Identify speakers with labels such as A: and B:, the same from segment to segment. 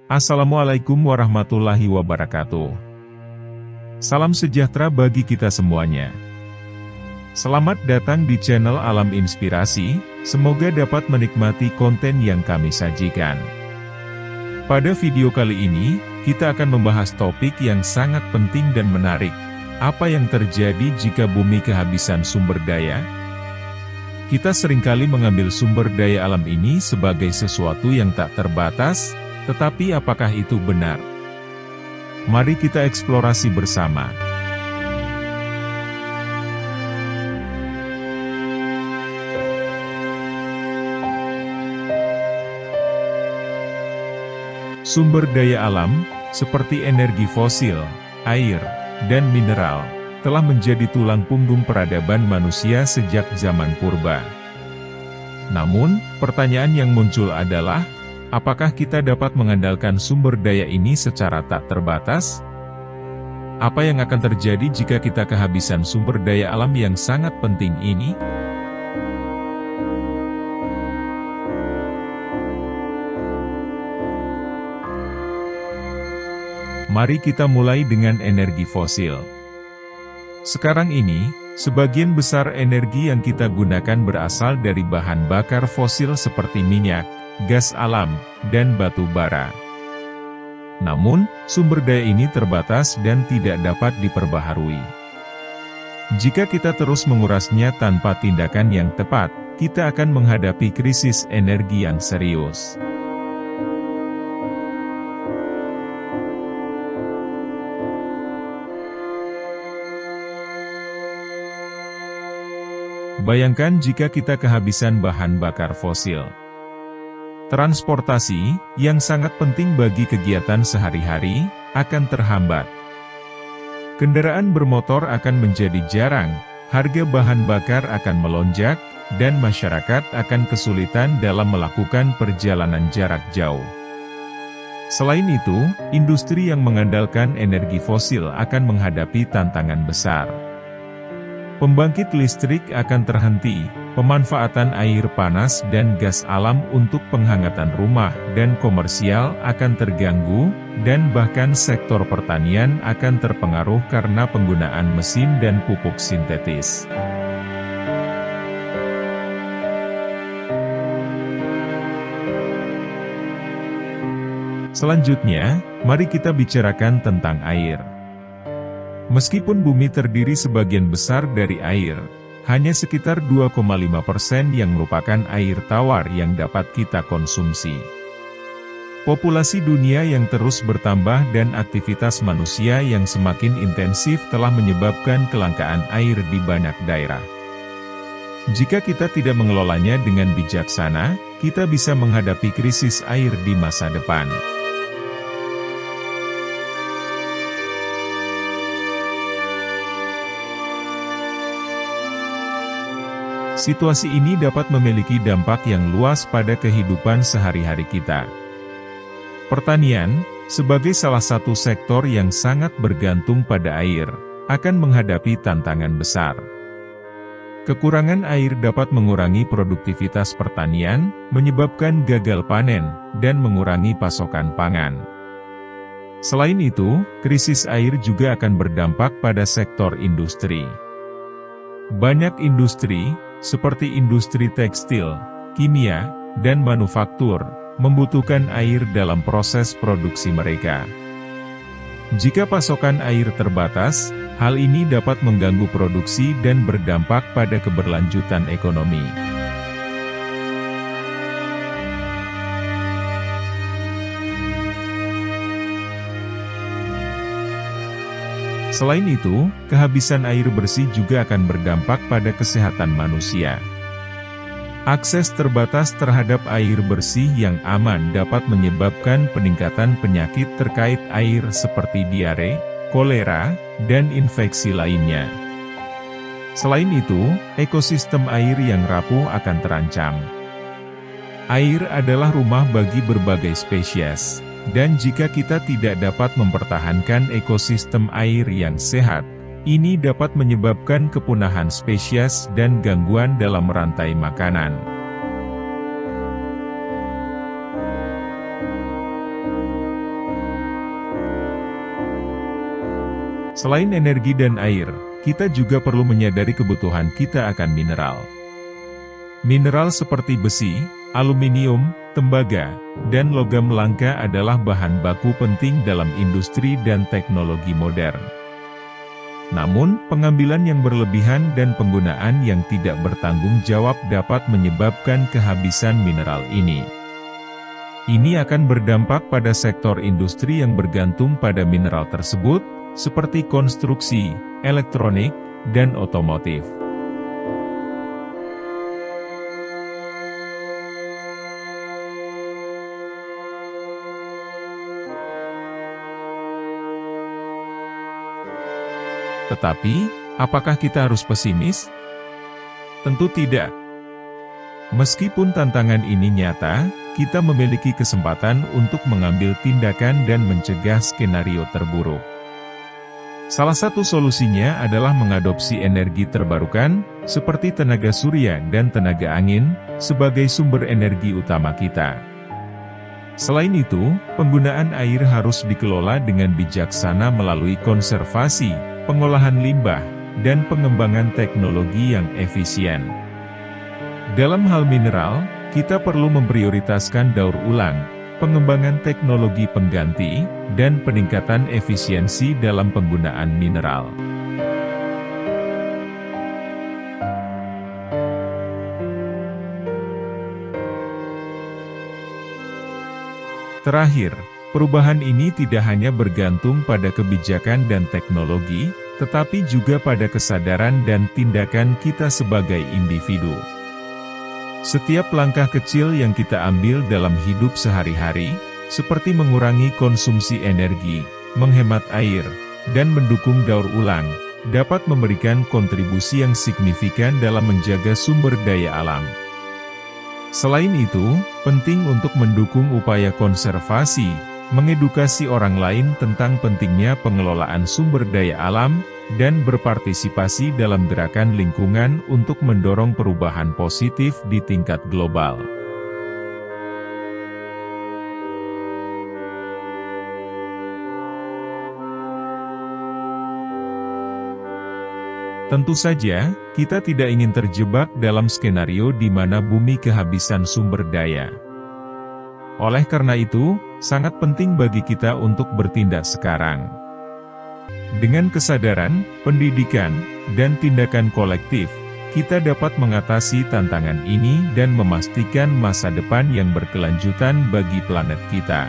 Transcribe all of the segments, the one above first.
A: Assalamualaikum warahmatullahi wabarakatuh. Salam sejahtera bagi kita semuanya. Selamat datang di channel Alam Inspirasi, semoga dapat menikmati konten yang kami sajikan. Pada video kali ini, kita akan membahas topik yang sangat penting dan menarik. Apa yang terjadi jika bumi kehabisan sumber daya? Kita seringkali mengambil sumber daya alam ini sebagai sesuatu yang tak terbatas, tetapi apakah itu benar? Mari kita eksplorasi bersama. Sumber daya alam, seperti energi fosil, air, dan mineral, telah menjadi tulang punggung peradaban manusia sejak zaman purba. Namun, pertanyaan yang muncul adalah, apakah kita dapat mengandalkan sumber daya ini secara tak terbatas? Apa yang akan terjadi jika kita kehabisan sumber daya alam yang sangat penting ini? Mari kita mulai dengan energi fosil. Sekarang ini, sebagian besar energi yang kita gunakan berasal dari bahan bakar fosil seperti minyak, gas alam, dan batu bara. Namun, sumber daya ini terbatas dan tidak dapat diperbaharui. Jika kita terus mengurasnya tanpa tindakan yang tepat, kita akan menghadapi krisis energi yang serius. Bayangkan jika kita kehabisan bahan bakar fosil. Transportasi, yang sangat penting bagi kegiatan sehari-hari, akan terhambat. Kendaraan bermotor akan menjadi jarang, harga bahan bakar akan melonjak, dan masyarakat akan kesulitan dalam melakukan perjalanan jarak jauh. Selain itu, industri yang mengandalkan energi fosil akan menghadapi tantangan besar. Pembangkit listrik akan terhenti, pemanfaatan air panas dan gas alam untuk penghangatan rumah dan komersial akan terganggu, dan bahkan sektor pertanian akan terpengaruh karena penggunaan mesin dan pupuk sintetis. Selanjutnya, mari kita bicarakan tentang air. Meskipun bumi terdiri sebagian besar dari air, hanya sekitar 2,5% yang merupakan air tawar yang dapat kita konsumsi. Populasi dunia yang terus bertambah dan aktivitas manusia yang semakin intensif telah menyebabkan kelangkaan air di banyak daerah. Jika kita tidak mengelolanya dengan bijaksana, kita bisa menghadapi krisis air di masa depan. Situasi ini dapat memiliki dampak yang luas pada kehidupan sehari-hari kita. Pertanian, sebagai salah satu sektor yang sangat bergantung pada air, akan menghadapi tantangan besar. Kekurangan air dapat mengurangi produktivitas pertanian, menyebabkan gagal panen, dan mengurangi pasokan pangan. Selain itu, krisis air juga akan berdampak pada sektor industri. Banyak industri, seperti industri tekstil, kimia, dan manufaktur, membutuhkan air dalam proses produksi mereka. Jika pasokan air terbatas, hal ini dapat mengganggu produksi dan berdampak pada keberlanjutan ekonomi. Selain itu, kehabisan air bersih juga akan berdampak pada kesehatan manusia. Akses terbatas terhadap air bersih yang aman dapat menyebabkan peningkatan penyakit terkait air seperti diare, kolera, dan infeksi lainnya. Selain itu, ekosistem air yang rapuh akan terancam. Air adalah rumah bagi berbagai spesies. Dan jika kita tidak dapat mempertahankan ekosistem air yang sehat, ini dapat menyebabkan kepunahan spesies dan gangguan dalam rantai makanan. Selain energi dan air, kita juga perlu menyadari kebutuhan kita akan mineral. Mineral seperti besi, aluminium, tembaga, dan logam langka adalah bahan baku penting dalam industri dan teknologi modern. Namun, pengambilan yang berlebihan dan penggunaan yang tidak bertanggung jawab dapat menyebabkan kehabisan mineral ini. Ini akan berdampak pada sektor industri yang bergantung pada mineral tersebut, seperti konstruksi, elektronik, dan otomotif. Tetapi, apakah kita harus pesimis? Tentu tidak. Meskipun tantangan ini nyata, kita memiliki kesempatan untuk mengambil tindakan dan mencegah skenario terburuk. Salah satu solusinya adalah mengadopsi energi terbarukan, seperti tenaga surya dan tenaga angin, sebagai sumber energi utama kita. Selain itu, penggunaan air harus dikelola dengan bijaksana melalui konservasi, pengolahan limbah, dan pengembangan teknologi yang efisien. Dalam hal mineral, kita perlu memprioritaskan daur ulang, pengembangan teknologi pengganti, dan peningkatan efisiensi dalam penggunaan mineral. Terakhir, perubahan ini tidak hanya bergantung pada kebijakan dan teknologi, tetapi juga pada kesadaran dan tindakan kita sebagai individu. Setiap langkah kecil yang kita ambil dalam hidup sehari-hari, seperti mengurangi konsumsi energi, menghemat air, dan mendukung daur ulang, dapat memberikan kontribusi yang signifikan dalam menjaga sumber daya alam. Selain itu, penting untuk mendukung upaya konservasi, mengedukasi orang lain tentang pentingnya pengelolaan sumber daya alam, dan berpartisipasi dalam gerakan lingkungan untuk mendorong perubahan positif di tingkat global. Tentu saja, kita tidak ingin terjebak dalam skenario di mana bumi kehabisan sumber daya. Oleh karena itu, sangat penting bagi kita untuk bertindak sekarang. Dengan kesadaran, pendidikan, dan tindakan kolektif, kita dapat mengatasi tantangan ini dan memastikan masa depan yang berkelanjutan bagi planet kita.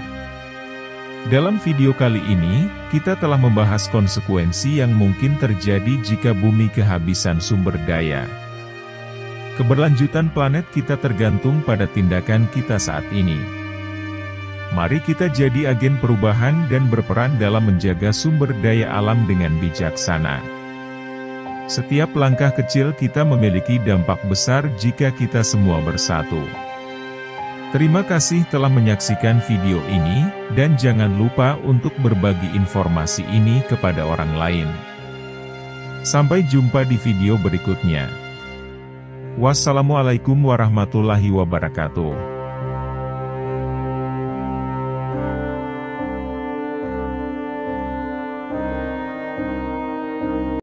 A: Dalam video kali ini, kita telah membahas konsekuensi yang mungkin terjadi jika bumi kehabisan sumber daya. Keberlanjutan planet kita tergantung pada tindakan kita saat ini. Mari kita jadi agen perubahan dan berperan dalam menjaga sumber daya alam dengan bijaksana. Setiap langkah kecil kita memiliki dampak besar jika kita semua bersatu. Terima kasih telah menyaksikan video ini, dan jangan lupa untuk berbagi informasi ini kepada orang lain. Sampai jumpa di video berikutnya. Wassalamualaikum warahmatullahi wabarakatuh.